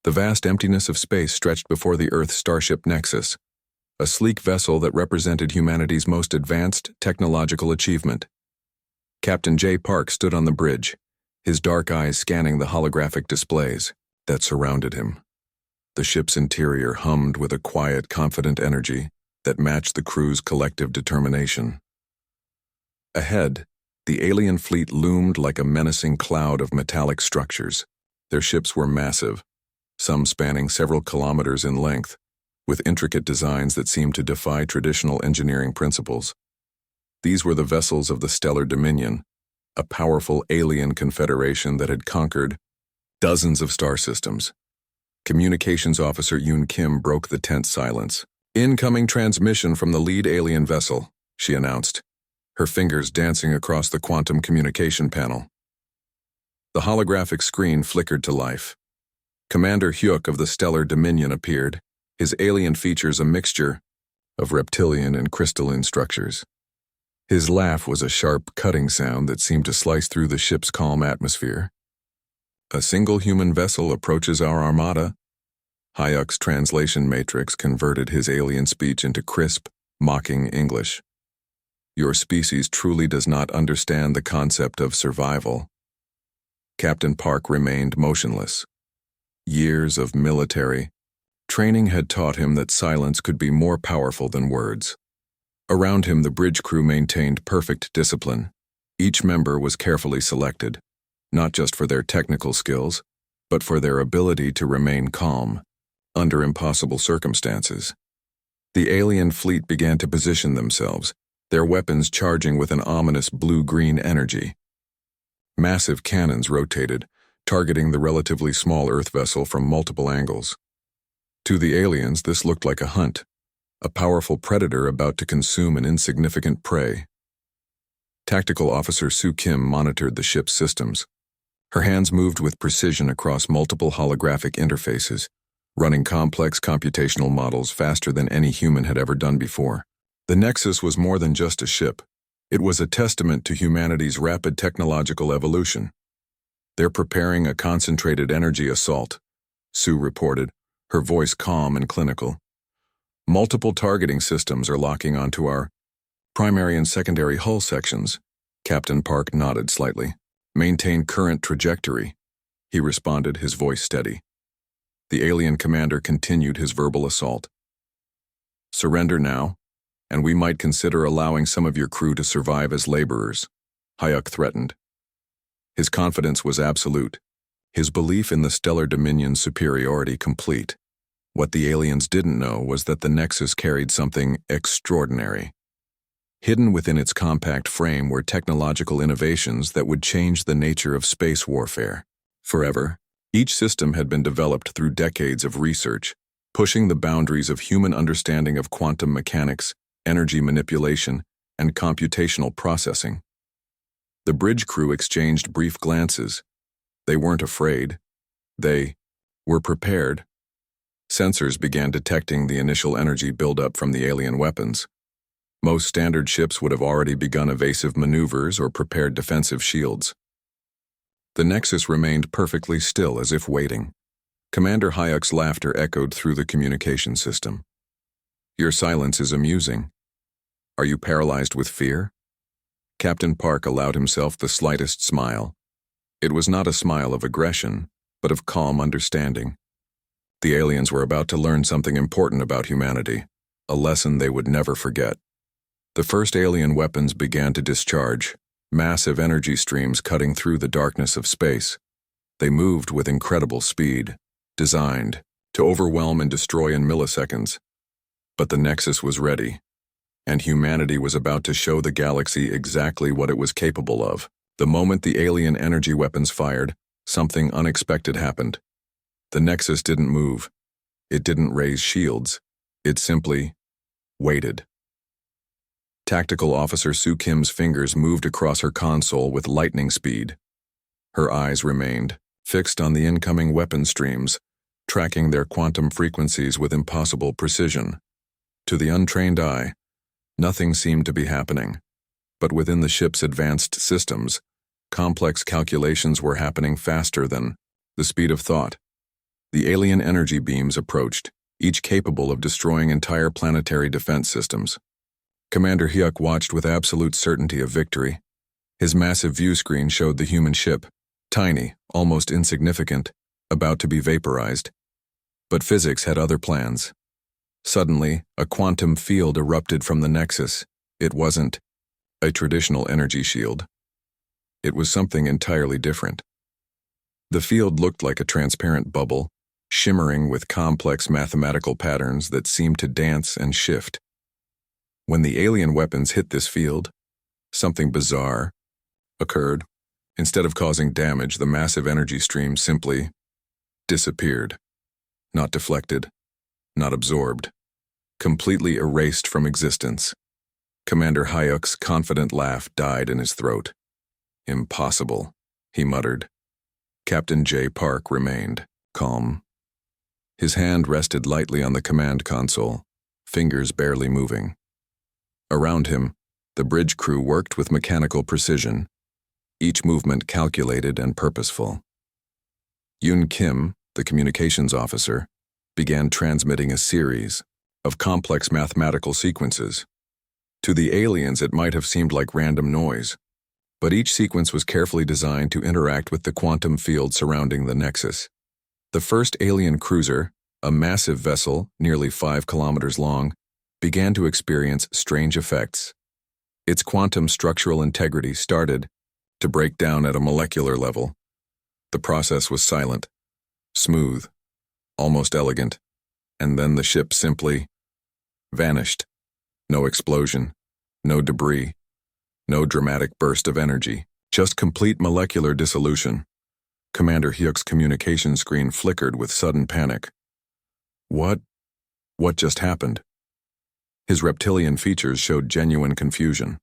The vast emptiness of space stretched before the Earth starship Nexus, a sleek vessel that represented humanity's most advanced technological achievement. Captain J. Park stood on the bridge, his dark eyes scanning the holographic displays that surrounded him. The ship's interior hummed with a quiet, confident energy that matched the crew's collective determination. Ahead, the alien fleet loomed like a menacing cloud of metallic structures. Their ships were massive, some spanning several kilometers in length, with intricate designs that seemed to defy traditional engineering principles. These were the vessels of the Stellar Dominion, a powerful alien confederation that had conquered dozens of star systems. Communications Officer Yoon Kim broke the tense silence. "Incoming transmission from the lead alien vessel," she announced, her fingers dancing across the quantum communication panel. The holographic screen flickered to life. Commander Hyuk of the Stellar Dominion appeared, his alien features a mixture of reptilian and crystalline structures. His laugh was a sharp, cutting sound that seemed to slice through the ship's calm atmosphere. "A single human vessel approaches our Armada." Hyuk's translation matrix converted his alien speech into crisp, mocking English. "Your species truly does not understand the concept of survival." Captain Park remained motionless. Years of military training had taught him that silence could be more powerful than words. Around him, the bridge crew maintained perfect discipline. Each member was carefully selected, not just for their technical skills, but for their ability to remain calm under impossible circumstances. The alien fleet began to position themselves, their weapons charging with an ominous blue-green energy. Massive cannons rotated, targeting the relatively small Earth vessel from multiple angles. To the aliens, this looked like a hunt, a powerful predator about to consume an insignificant prey. Tactical Officer Soo Kim monitored the ship's systems. Her hands moved with precision across multiple holographic interfaces, running complex computational models faster than any human had ever done before. The Nexus was more than just a ship. It was a testament to humanity's rapid technological evolution. "They're preparing a concentrated energy assault," Sue reported, her voice calm and clinical. "Multiple targeting systems are locking onto our primary and secondary hull sections." Captain Park nodded slightly. "Maintain current trajectory," he responded, his voice steady. The alien commander continued his verbal assault. "Surrender now, and we might consider allowing some of your crew to survive as laborers," Hyuk threatened. His confidence was absolute, his belief in the Stellar Dominion's superiority complete. What the aliens didn't know was that the Nexus carried something extraordinary. Hidden within its compact frame were technological innovations that would change the nature of space warfare forever. Each system had been developed through decades of research, pushing the boundaries of human understanding of quantum mechanics, energy manipulation, and computational processing. The bridge crew exchanged brief glances. They weren't afraid. They were prepared. Sensors began detecting the initial energy buildup from the alien weapons. Most standard ships would have already begun evasive maneuvers or prepared defensive shields. The Nexus remained perfectly still, as if waiting. Commander Hyuk's laughter echoed through the communication system. "Your silence is amusing. Are you paralyzed with fear?" Captain Park allowed himself the slightest smile. It was not a smile of aggression, but of calm understanding. The aliens were about to learn something important about humanity, a lesson they would never forget. The first alien weapons began to discharge, massive energy streams cutting through the darkness of space. They moved with incredible speed, designed to overwhelm and destroy in milliseconds. But the Nexus was ready, and humanity was about to show the galaxy exactly what it was capable of. The moment the alien energy weapons fired, something unexpected happened. The Nexus didn't move. It didn't raise shields. It simply waited. Tactical Officer Soo Kim's fingers moved across her console with lightning speed. Her eyes remained fixed on the incoming weapon streams, tracking their quantum frequencies with impossible precision. To the untrained eye, nothing seemed to be happening. But within the ship's advanced systems, complex calculations were happening faster than the speed of thought. The alien energy beams approached, each capable of destroying entire planetary defense systems. Commander Hyuk watched with absolute certainty of victory. His massive view screen showed the human ship, tiny, almost insignificant, about to be vaporized. But physics had other plans. Suddenly, a quantum field erupted from the Nexus. It wasn't a traditional energy shield. It was something entirely different. The field looked like a transparent bubble, shimmering with complex mathematical patterns that seemed to dance and shift. When the alien weapons hit this field, something bizarre occurred. Instead of causing damage, the massive energy stream simply disappeared. Not deflected, not absorbed, completely erased from existence. Commander Hyuk's confident laugh died in his throat. Impossible, he muttered. Captain J. Park remained calm. His hand rested lightly on the command console, fingers barely moving. Around him, the bridge crew worked with mechanical precision, each movement calculated and purposeful. Yoon Kim, the communications officer, began transmitting a series of complex mathematical sequences. To the aliens, it might have seemed like random noise, but each sequence was carefully designed to interact with the quantum field surrounding the Nexus. The first alien cruiser, a massive vessel nearly 5 kilometers long, began to experience strange effects. Its quantum structural integrity started to break down at a molecular level. The process was silent, smooth, almost elegant, and then the ship simply vanished. No explosion, no debris, no dramatic burst of energy, just complete molecular dissolution. Commander Hyuk's communication screen flickered with sudden panic. What just happened? His reptilian features showed genuine confusion.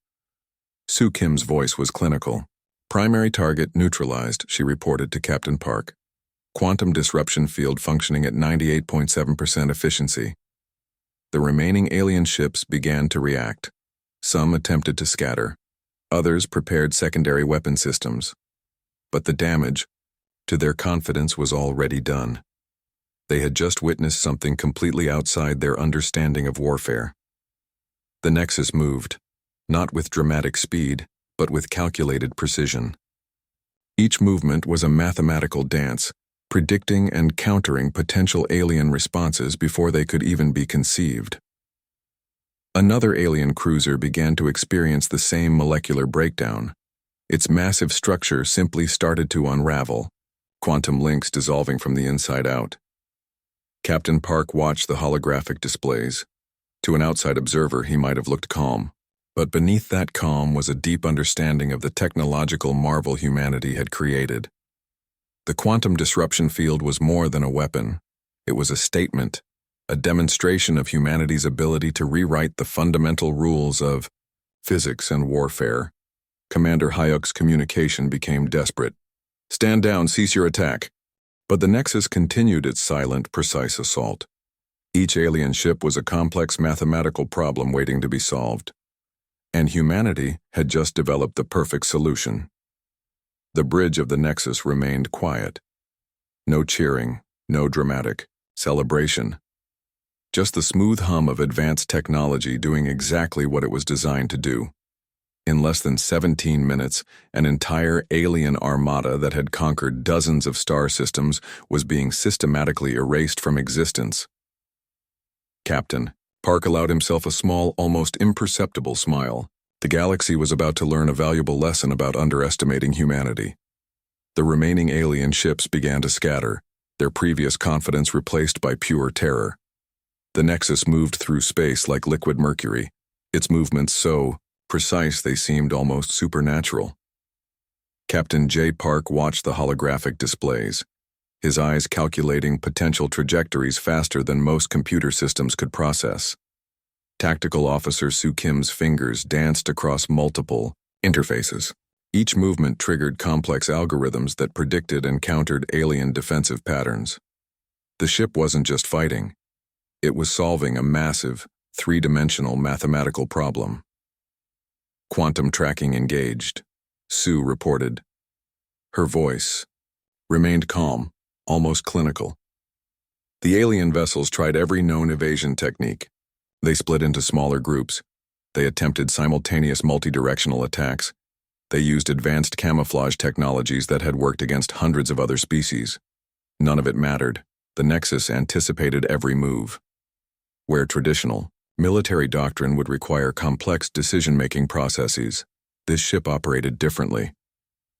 Soo Kim's voice was clinical. Primary target neutralized, she reported to Captain Park. Quantum disruption field functioning at 98.7% efficiency. The remaining alien ships began to react. Some attempted to scatter. Others prepared secondary weapon systems. But the damage to their confidence was already done. They had just witnessed something completely outside their understanding of warfare. The Nexus moved, not with dramatic speed, but with calculated precision. Each movement was a mathematical dance, predicting and countering potential alien responses before they could even be conceived. Another alien cruiser began to experience the same molecular breakdown. Its massive structure simply started to unravel, quantum links dissolving from the inside out. Captain Park watched the holographic displays. To an outside observer, he might have looked calm, but beneath that calm was a deep understanding of the technological marvel humanity had created. The quantum disruption field was more than a weapon. It was a statement, a demonstration of humanity's ability to rewrite the fundamental rules of physics and warfare. Commander Hyuk's communication became desperate. Stand down, cease your attack. But the Nexus continued its silent, precise assault. Each alien ship was a complex mathematical problem waiting to be solved. And humanity had just developed the perfect solution. The bridge of the Nexus remained quiet. No cheering, no dramatic celebration. Just the smooth hum of advanced technology doing exactly what it was designed to do. In less than 17 minutes, an entire alien armada that had conquered dozens of star systems was being systematically erased from existence. Captain Park allowed himself a small, almost imperceptible smile. The galaxy was about to learn a valuable lesson about underestimating humanity. The remaining alien ships began to scatter, their previous confidence replaced by pure terror. The Nexus moved through space like liquid mercury, its movements so precise they seemed almost supernatural. Captain J. Park watched the holographic displays, his eyes calculating potential trajectories faster than most computer systems could process. Tactical Officer Soo Kim's fingers danced across multiple interfaces. Each movement triggered complex algorithms that predicted and countered alien defensive patterns. The ship wasn't just fighting. It was solving a massive, three-dimensional mathematical problem. Quantum tracking engaged, Sue reported. Her voice remained calm, almost clinical. The alien vessels tried every known evasion technique. They split into smaller groups. They attempted simultaneous multi-directional attacks. They used advanced camouflage technologies that had worked against hundreds of other species. None of it mattered. The Nexus anticipated every move. Where traditional, military doctrine would require complex decision-making processes, this ship operated differently.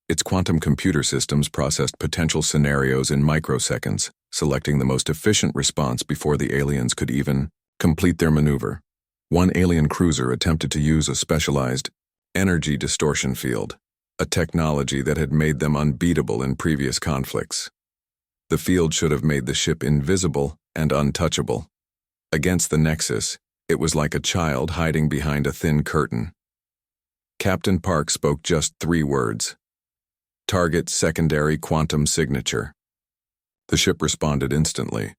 Its quantum computer systems processed potential scenarios in microseconds, selecting the most efficient response before the aliens could even complete their maneuver. One alien cruiser attempted to use a specialized energy distortion field, a technology that had made them unbeatable in previous conflicts. The field should have made the ship invisible and untouchable. Against the Nexus, it was like a child hiding behind a thin curtain. Captain Park spoke just 3 words. Target secondary quantum signature. The ship responded instantly.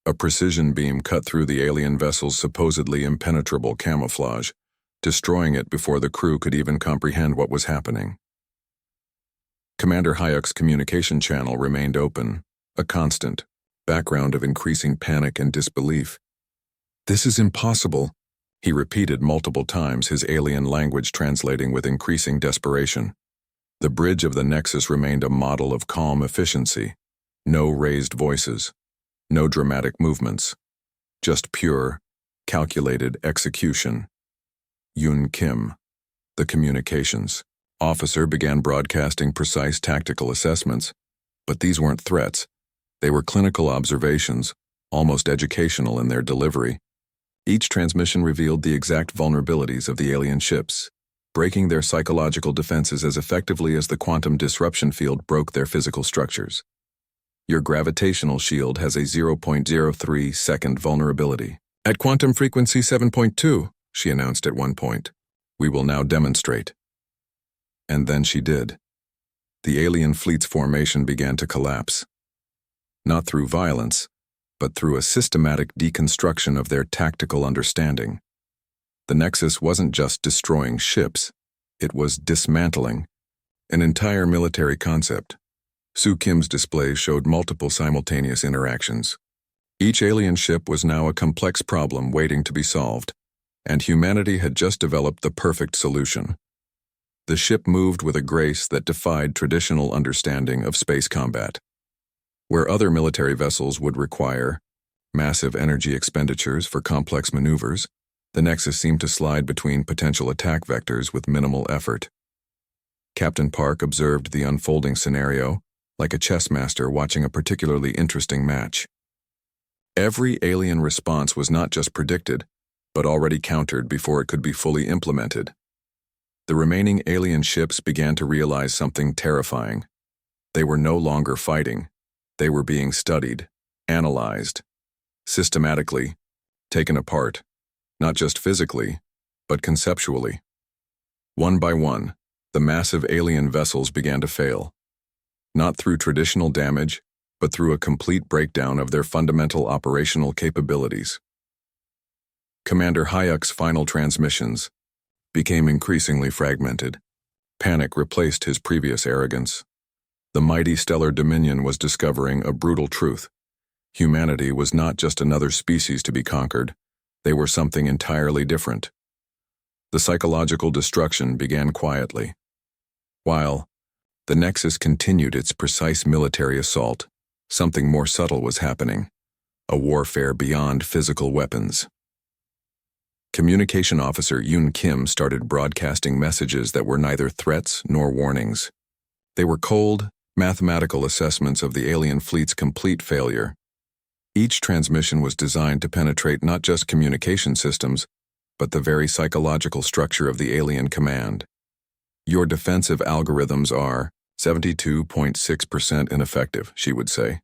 A precision beam cut through the alien vessel's supposedly impenetrable camouflage, destroying it before the crew could even comprehend what was happening. Commander Hayek's communication channel remained open, a constant background of increasing panic and disbelief. "This is impossible," he repeated multiple times, his alien language translating with increasing desperation. The bridge of the Nexus remained a model of calm efficiency. No raised voices. No dramatic movements. Just pure, calculated execution. Yoon Kim, the communications officer, began broadcasting precise tactical assessments, but these weren't threats. They were clinical observations, almost educational in their delivery. Each transmission revealed the exact vulnerabilities of the alien ships, breaking their psychological defenses as effectively as the quantum disruption field broke their physical structures. Your gravitational shield has a 0.03-second vulnerability. At quantum frequency 7.2, she announced at one point. We will now demonstrate. And then she did. The alien fleet's formation began to collapse. Not through violence, but through a systematic deconstruction of their tactical understanding. The Nexus wasn't just destroying ships, it was dismantling an entire military concept. Soo Kim's display showed multiple simultaneous interactions. Each alien ship was now a complex problem waiting to be solved, and humanity had just developed the perfect solution. The ship moved with a grace that defied traditional understanding of space combat. Where other military vessels would require massive energy expenditures for complex maneuvers, the Nexus seemed to slide between potential attack vectors with minimal effort. Captain Park observed the unfolding scenario like a chess master watching a particularly interesting match. Every alien response was not just predicted, but already countered before it could be fully implemented. The remaining alien ships began to realize something terrifying. They were no longer fighting. They were being studied, analyzed, systematically, taken apart, not just physically, but conceptually. One by one, the massive alien vessels began to fail. Not through traditional damage, but through a complete breakdown of their fundamental operational capabilities. Commander Hayek's final transmissions became increasingly fragmented. Panic replaced his previous arrogance. The mighty stellar dominion was discovering a brutal truth. Humanity was not just another species to be conquered. They were something entirely different. The psychological destruction began quietly. While the Nexus continued its precise military assault, something more subtle was happening, a warfare beyond physical weapons. Communication Officer Yoon Kim started broadcasting messages that were neither threats nor warnings. They were cold, mathematical assessments of the alien fleet's complete failure. Each transmission was designed to penetrate not just communication systems, but the very psychological structure of the alien command. Your defensive algorithms are 72.6% ineffective, she would say.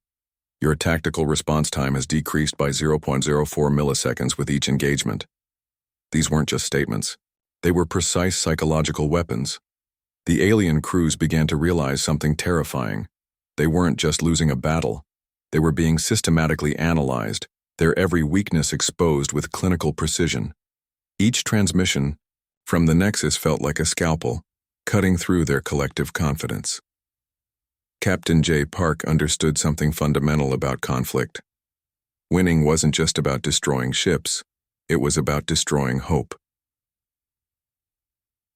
Your tactical response time has decreased by 0.04 milliseconds with each engagement. These weren't just statements. They were precise psychological weapons. The alien crews began to realize something terrifying. They weren't just losing a battle. They were being systematically analyzed, their every weakness exposed with clinical precision. Each transmission from the Nexus felt like a scalpel, cutting through their collective confidence. Captain J. Park understood something fundamental about conflict. Winning wasn't just about destroying ships, it was about destroying hope.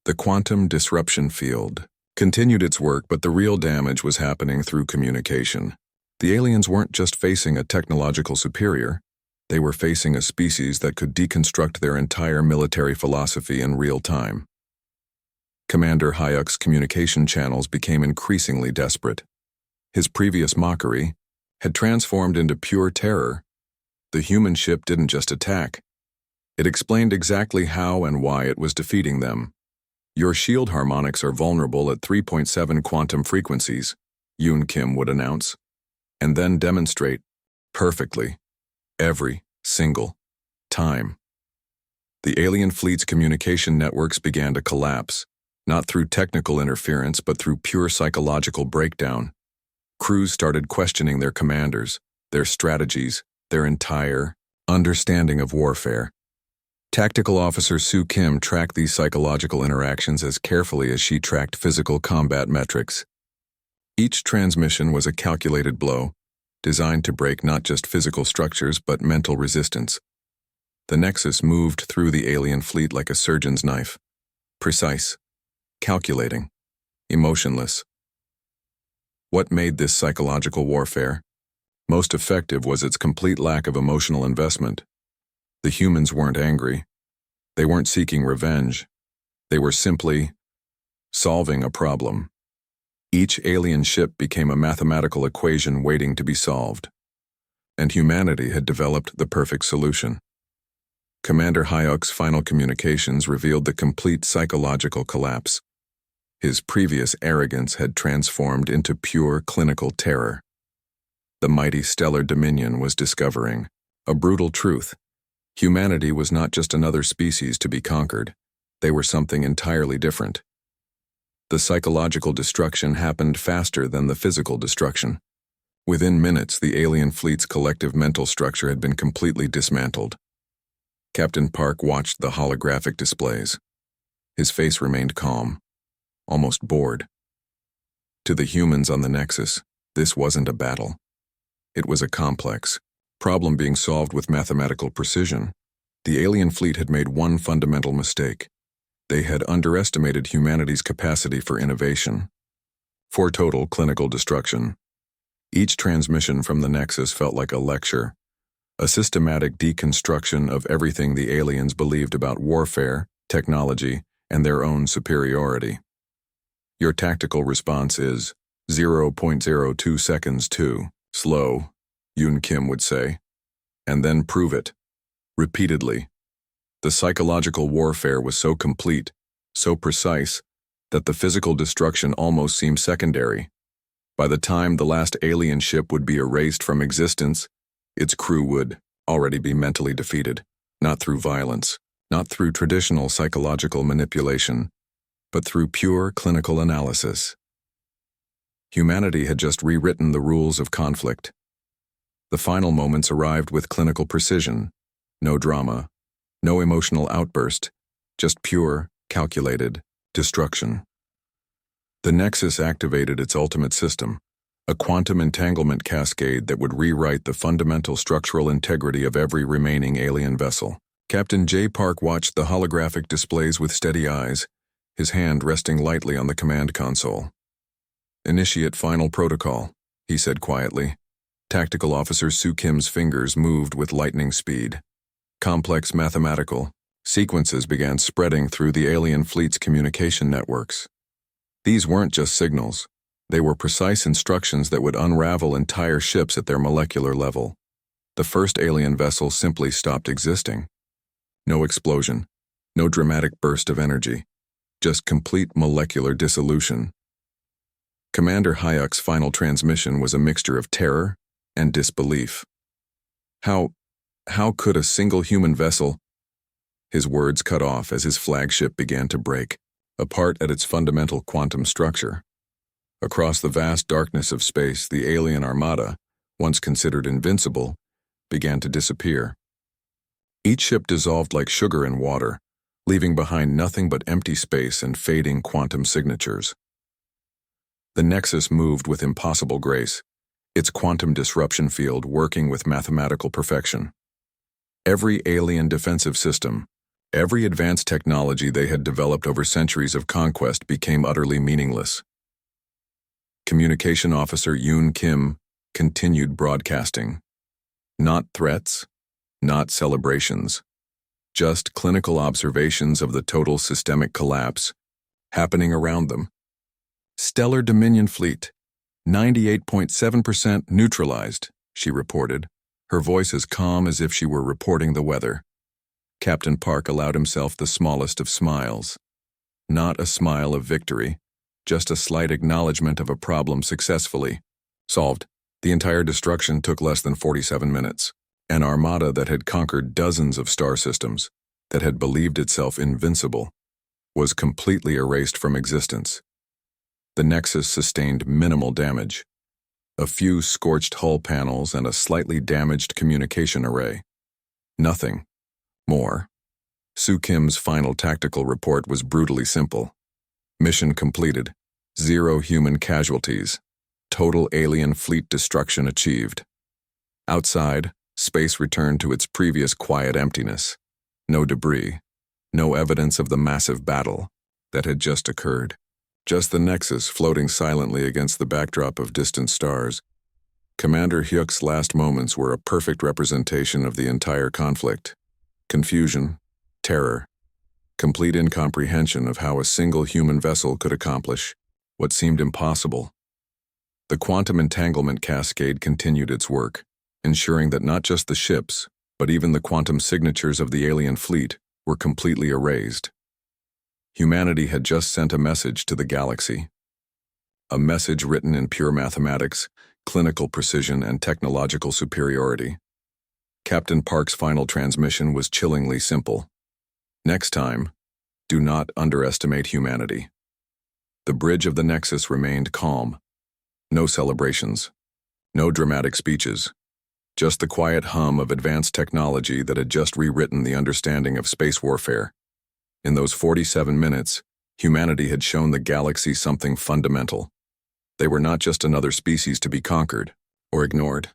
The quantum disruption field continued its work, but the real damage was happening through communication. The aliens weren't just facing a technological superior, they were facing a species that could deconstruct their entire military philosophy in real time. Commander Hayek's communication channels became increasingly desperate. His previous mockery had transformed into pure terror. The human ship didn't just attack. It explained exactly how and why it was defeating them. Your shield harmonics are vulnerable at 3.7 quantum frequencies, Yoon Kim would announce, and then demonstrate perfectly every single time. The alien fleet's communication networks began to collapse, not through technical interference but through pure psychological breakdown. Crews started questioning their commanders, their strategies, their entire understanding of warfare. Tactical Officer Soo Kim tracked these psychological interactions as carefully as she tracked physical combat metrics. Each transmission was a calculated blow, designed to break not just physical structures but mental resistance. The Nexus moved through the alien fleet like a surgeon's knife. Precise, calculating, emotionless. What made this psychological warfare most effective was its complete lack of emotional investment. The humans weren't angry. They weren't seeking revenge. They were simply solving a problem. Each alien ship became a mathematical equation waiting to be solved, and humanity had developed the perfect solution. Commander Hayek's final communications revealed the complete psychological collapse. His previous arrogance had transformed into pure clinical terror. The mighty stellar dominion was discovering a brutal truth. Humanity was not just another species to be conquered. They were something entirely different. The psychological destruction happened faster than the physical destruction. Within minutes, the alien fleet's collective mental structure had been completely dismantled. Captain Park watched the holographic displays. His face remained calm, almost bored. To the humans on the Nexus, this wasn't a battle. It was a complex problem being solved with mathematical precision. The alien fleet had made one fundamental mistake. They had underestimated humanity's capacity for innovation. For total clinical destruction. Each transmission from the Nexus felt like a lecture, a systematic deconstruction of everything the aliens believed about warfare, technology, and their own superiority. Your tactical response is 0.02 seconds too slow, Yoon Kim would say, and then prove it, repeatedly. The psychological warfare was so complete, so precise, that the physical destruction almost seemed secondary. By the time the last alien ship would be erased from existence, its crew would already be mentally defeated, not through violence, not through traditional psychological manipulation, but through pure clinical analysis. Humanity had just rewritten the rules of conflict. The final moments arrived with clinical precision, no drama, no emotional outburst, just pure, calculated destruction. The Nexus activated its ultimate system, a quantum entanglement cascade that would rewrite the fundamental structural integrity of every remaining alien vessel. Captain J. Park watched the holographic displays with steady eyes, his hand resting lightly on the command console. "Initiate final protocol," he said quietly. Tactical Officer Soo Kim's fingers moved with lightning speed. Complex mathematical sequences began spreading through the alien fleet's communication networks. These weren't just signals. They were precise instructions that would unravel entire ships at their molecular level. The first alien vessel simply stopped existing. No explosion, no dramatic burst of energy, just complete molecular dissolution. Commander Hayek's final transmission was a mixture of terror and disbelief. How could a single human vessel? His words cut off as his flagship began to break, apart at its fundamental quantum structure. Across the vast darkness of space, the alien Armada, once considered invincible, began to disappear. Each ship dissolved like sugar in water, leaving behind nothing but empty space and fading quantum signatures. The Nexus moved with impossible grace, its quantum disruption field working with mathematical perfection. Every alien defensive system, every advanced technology they had developed over centuries of conquest became utterly meaningless. Communication Officer Yoon Kim continued broadcasting. Not threats, not celebrations, just clinical observations of the total systemic collapse happening around them. Stellar Dominion Fleet, 98.7% neutralized, she reported, her voice as calm as if she were reporting the weather. Captain Park allowed himself the smallest of smiles. Not a smile of victory, just a slight acknowledgement of a problem successfully solved. The entire destruction took less than 47 minutes. An armada that had conquered dozens of star systems, that had believed itself invincible, was completely erased from existence. The Nexus sustained minimal damage. A few scorched hull panels and a slightly damaged communication array. Nothing more. Soo Kim's final tactical report was brutally simple. Mission completed. 0 human casualties. Total alien fleet destruction achieved. Outside, space returned to its previous quiet emptiness. No debris. No evidence of the massive battle that had just occurred. Just the Nexus floating silently against the backdrop of distant stars. Commander Hyuk's last moments were a perfect representation of the entire conflict. Confusion, terror, complete incomprehension of how a single human vessel could accomplish what seemed impossible. The quantum entanglement cascade continued its work, ensuring that not just the ships, but even the quantum signatures of the alien fleet were completely erased. Humanity had just sent a message to the galaxy. A message written in pure mathematics, clinical precision, and technological superiority. Captain Park's final transmission was chillingly simple. Next time, do not underestimate humanity. The bridge of the Nexus remained calm. No celebrations. No dramatic speeches. Just the quiet hum of advanced technology that had just rewritten the understanding of space warfare. In those 47 minutes, humanity had shown the galaxy something fundamental. They were not just another species to be conquered or ignored.